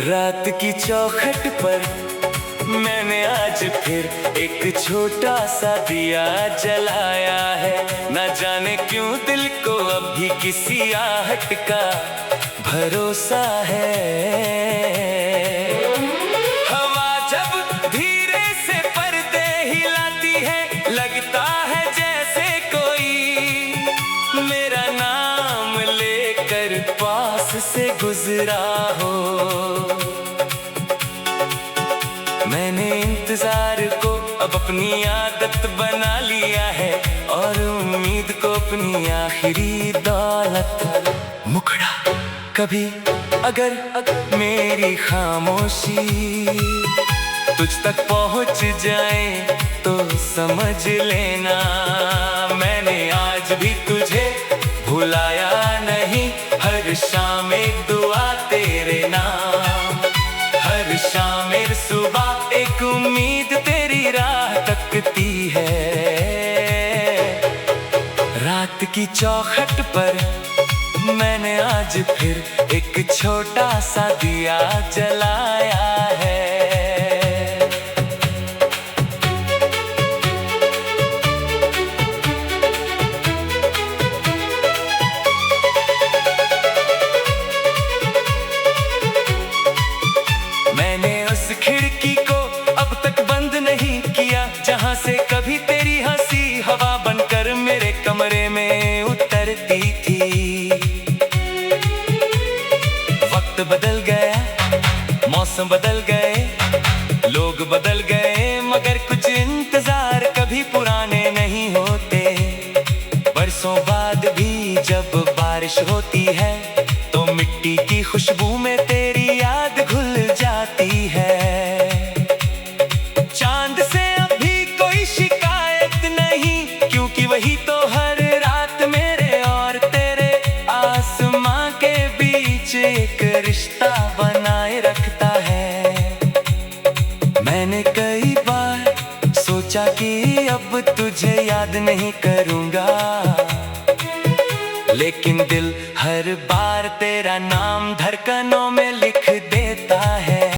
रात की चौखट पर मैंने आज फिर एक छोटा सा दिया जलाया है। न जाने क्यों दिल को अभी किसी आहट का भरोसा है। हवा जब धीरे से पर्दे हिलाती है, लगता है जैसे कोई मेरा नाम लेकर पास से गुजरा हो। मैंने इंतजार को अब अपनी आदत बना लिया है और उम्मीद को अपनी आखिरी दौलत। मुखड़ा कभी अगर मेरी खामोशी तुझ तक पहुंच जाए तो समझ लेना मैंने आज भी तुझे भुलाया नहीं। हर शाम एक दुआ तेरे नाम, हर शाम एक सुबह एक उम्मीद तेरी राह तकती है। रात की चौखट पर मैंने आज फिर एक छोटा सा दिया जलाया है। मैंने उस खिड़की को अब तक बंद नहीं किया जहां से कभी तेरी हंसी हवा बनकर मेरे कमरे में उतरती थी। वक्त बदल गया, मौसम बदल गए, लोग बदल गए, मगर कुछ इंतजार कभी पुराने नहीं होते। बरसों बाद भी जब बारिश होती है तो मिट्टी की खुशबू में तेरी याद घुल जाती है। चांद से अभी कोई शिकायत नहीं, क्योंकि वही तो हर रात मेरे और तेरे आसमां के बीच एक रिश्ता बनाए रखता है। मैंने कई बार सोचा कि अब तुझे याद नहीं करूंगा, लेकिन दिल हर बार तेरा नाम धड़कनों में लिख देता है।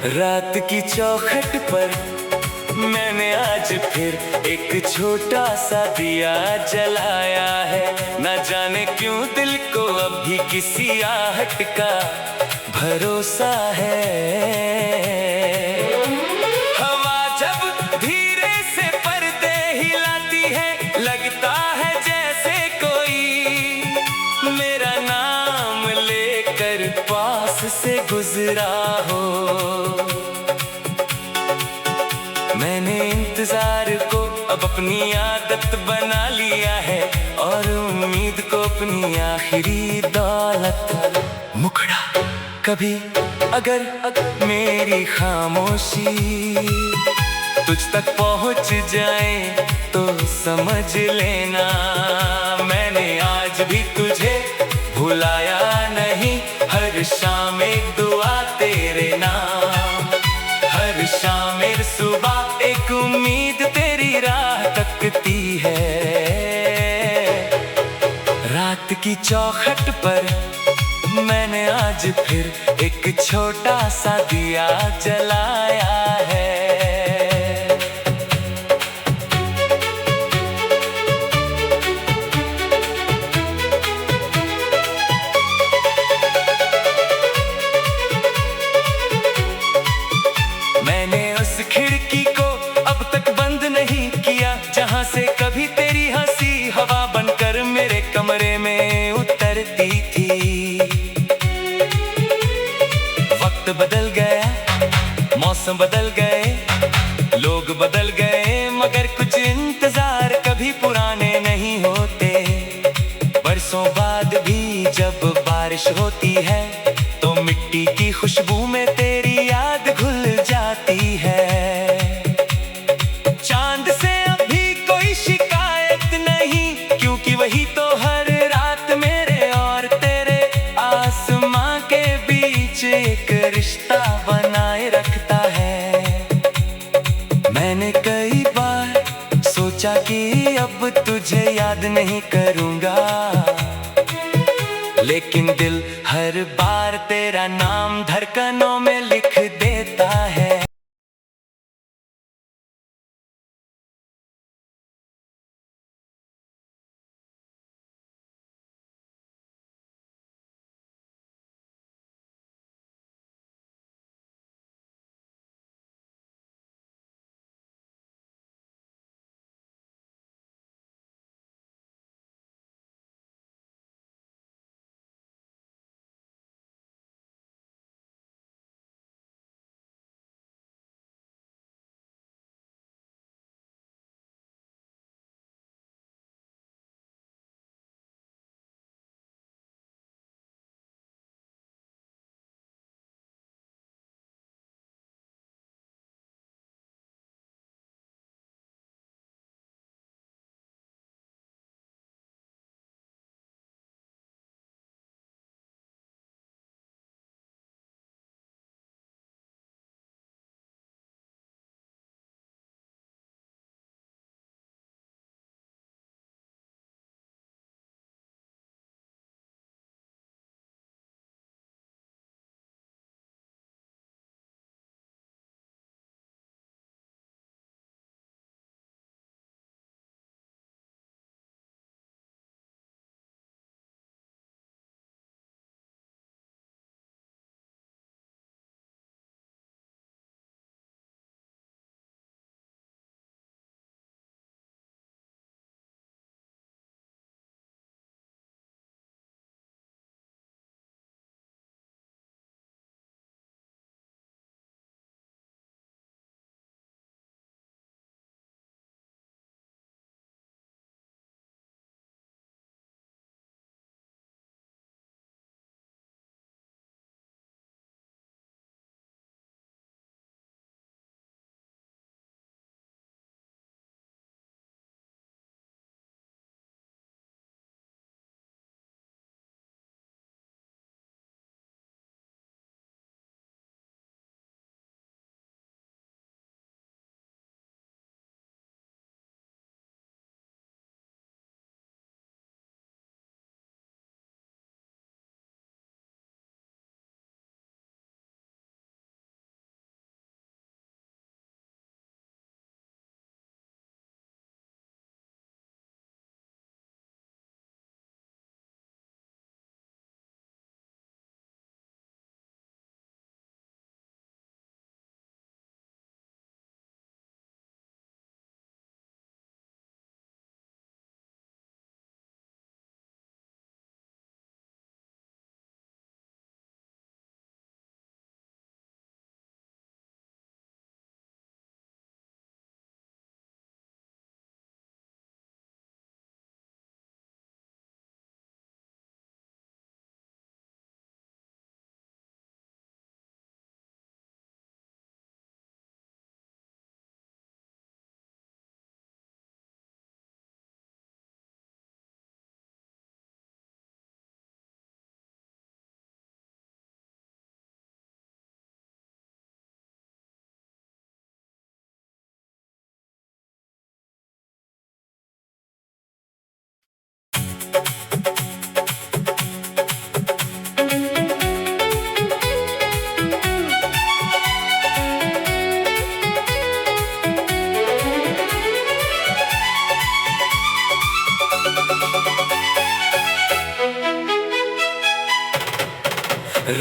रात की चौखट पर मैंने आज फिर एक छोटा सा दिया जलाया है। न जाने क्यों दिल को अभी किसी आहट का भरोसा है। हवा जब धीरे से पर्दे हिलाती है, लगता है जैसे कोई मेरा नाम लेकर पास से गुजरा हो। मैंने इंतजार को अब अपनी आदत बना लिया है और उम्मीद को अपनी आखिरी दौलत। मुखड़ा कभी अगर मेरी खामोशी तुझ तक पहुंच जाए तो समझ लेना मैंने आज भी तुझे भुलाया नहीं। हर शाम एक दुआ तेरे नाम, हर शाम मेरी सुबह एक उम्मीद तेरी राह तकती है। रात की चौखट पर मैंने आज फिर एक छोटा सा दिया जलाया है। मैंने उस खिड़की को अब तक बंद नहीं किया जहां से कभी तेरी हंसी हवा बनकर मेरे कमरे में उतरती थी। वक्त बदल गया, मौसम बदल गए, लोग बदल गए, मगर कुछ इंतजार कभी पुराने नहीं होते। बरसों बाद भी जब बारिश होती है तो मिट्टी की खुशबू में तेरी याद घुल जाती है। चांद से अभी कोई शिकायत नहीं, क्योंकि वही तो हर रात मेरे और तेरे आसमां के बीच एक रिश्ता बनाए रखता है। मैंने कई बार सोचा कि अब तुझे याद नहीं करूंगा, लेकिन दिल हर बार तेरा नाम धड़कनों में लिख देता है।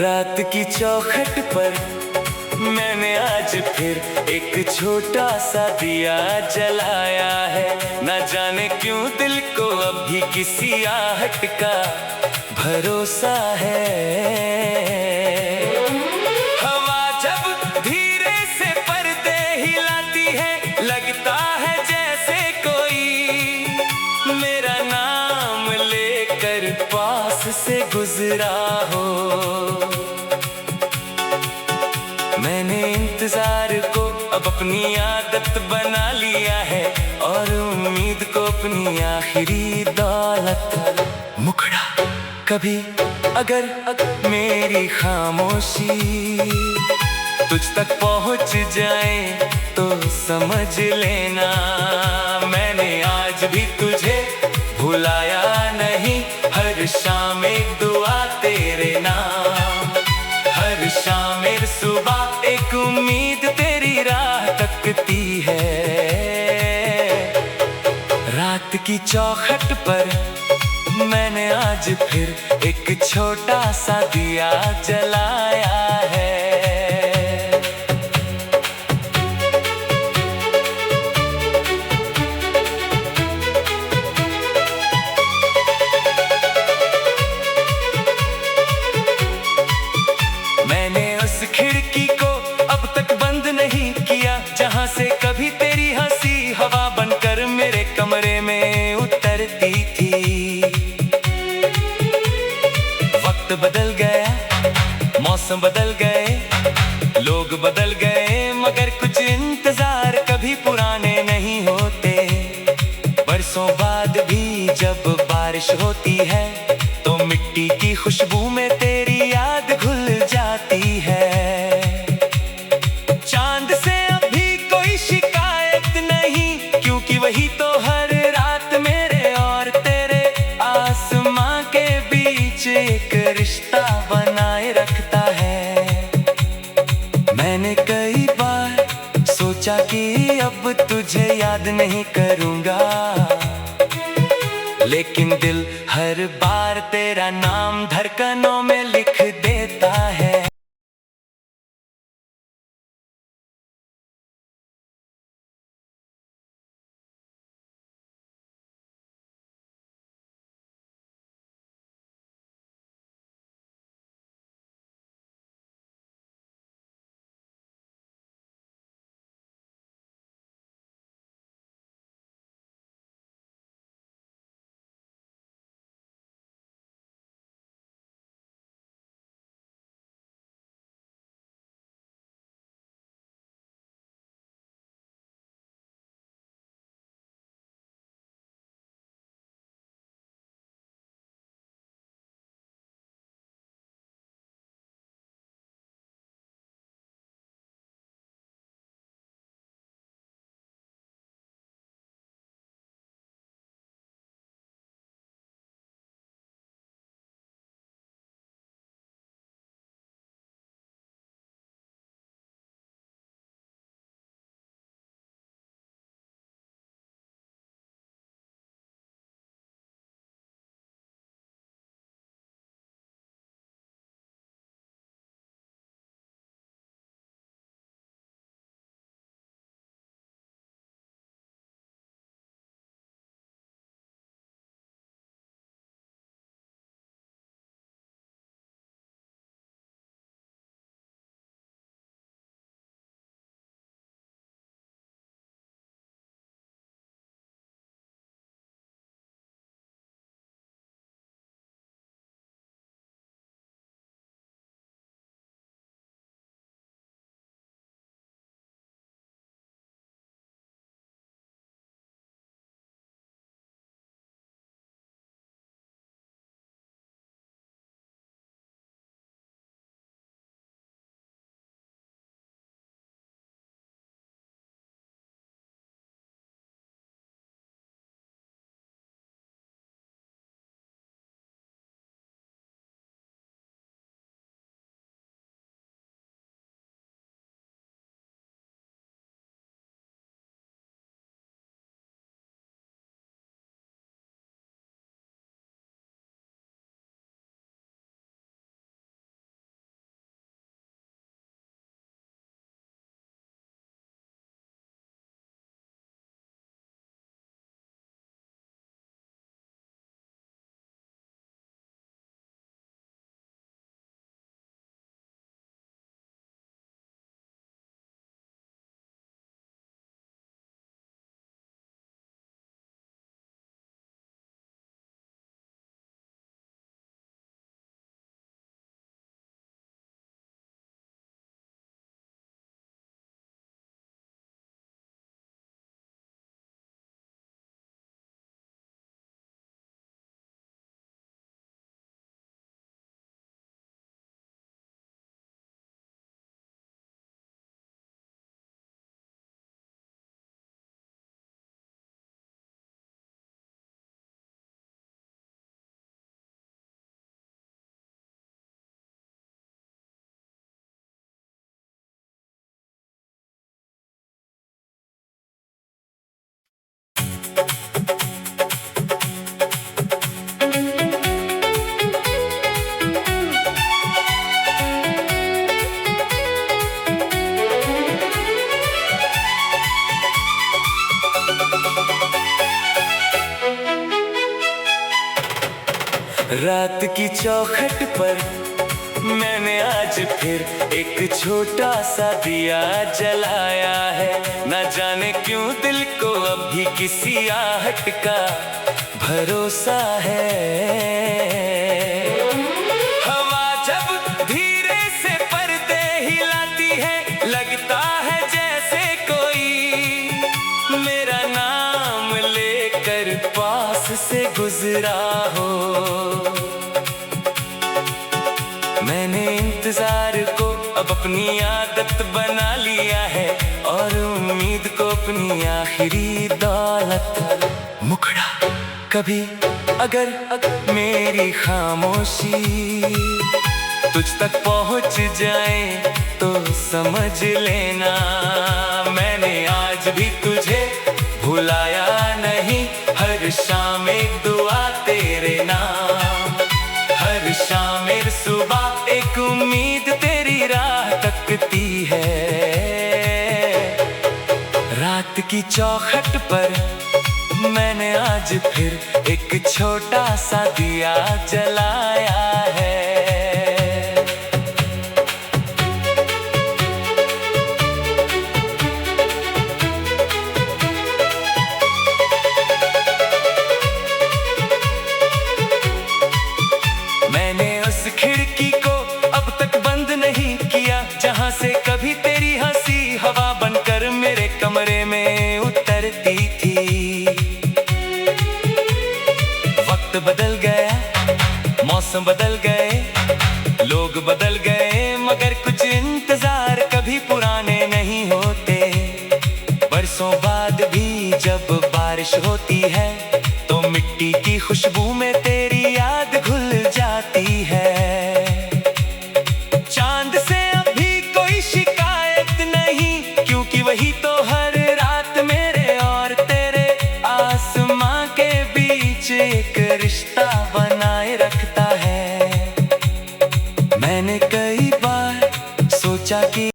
रात की चौखट पर मैंने आज फिर एक छोटा सा दिया जलाया है। न जाने क्यों दिल को अभी किसी आहट का भरोसा है। हवा जब धीरे से पर्दे हिलाती है, लगता है जैसे कोई मेरा नाम लेकर पास से गुजरा हो। मैंने इंतजार को अब अपनी आदत बना लिया है और उम्मीद को अपनी आखिरी दौलत। मुखड़ा कभी अगर मेरी खामोशी तुझ तक पहुंच जाए तो समझ लेना मैंने आज भी तुझे भुलाया नहीं। हर शाम एक दुआ तेरे नाम, हर शाम एक सुबह एक उम्मीद तेरी राह तकती है। रात की चौखट पर मैंने आज फिर एक छोटा सा दिया जलाया है। मैंने उस खिड़की को अब तक बंद नहीं किया जहां से कभी तेरी हंसी हवा बनकर मेरे कमरे में उतरती थी। वक्त बदल गया, मौसम बदल गए, लोग बदल गए, मगर कुछ इंतजार कभी पुराने नहीं होते। बरसों बाद भी जब बारिश होती है तो मिट्टी की खुशबू में तेरी याद घुल जाती है। चांद से अभी कोई शिकायत नहीं, क्योंकि वही तो हर रात मेरे और तेरे आसमां के बीच एक रिश्ता बनाए रखता है। मैंने कई बार सोचा कि अब तुझे याद नहीं करूंगा, लेकिन दिल हर बार तेरा नाम धड़कनों में लिख देता है। रात की चौखट पर मैंने आज फिर एक छोटा सा दिया जलाया है। न जाने क्यों दिल को अभी किसी आहट का भरोसा है। हवा जब धीरे से पर्दे हिलाती है, लगता है जैसे कोई मेरा नाम लेकर पास से गुजरा हो। मैंने इंतजार को अब अपनी आदत बना लिया है और उम्मीद को अपनी आखिरी दौलत। मुखड़ा कभी अगर मेरी खामोशी तुझ तक पहुंच जाए तो समझ लेना मैंने आज भी तुझे भुलाया नहीं। हर शाम एक दुआ तेरे नाम, हर शाम एक सुबह एक उम्मीद तेरी राह तकती है। रात की चौखट पर मैंने आज फिर एक छोटा सा दिया जलाया